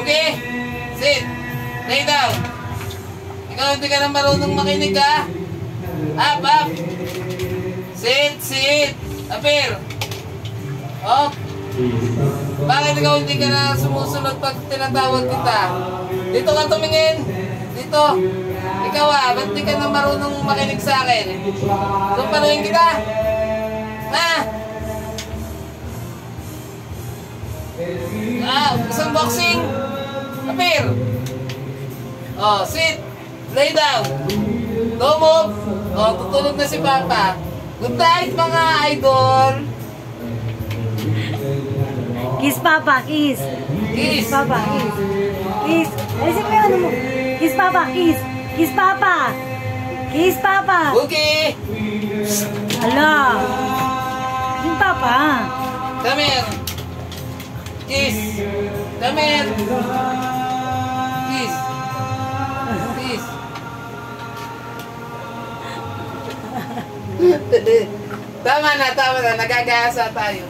Okay? Sit. Lay down. Ikaw hindi ka na marunong makinig ha? Up, up. Sit. Appear. Up. Bakit ikaw hindi ka na sumusunod pag tinatawag kita? Dito ka tumingin. Dito. Ikaw ba't di ka na marunong makinig sa akin? Sumpanuhin kita. Isang boxing. Appear. Sit. Lay down. Don't move. Tutulog na si Papa. Good night mga idol. Kiss Papa, kiss. Kiss. Papa, kiss. Kiss. Alisin mo yung ano mo. Kiss Papa, kiss. Kiss Papa. Kiss Papa. Okay. Ala. Kiss Papa. Come here. Kiss. Come here. Kiss. Kiss. Tama na. Nagagasa tayo.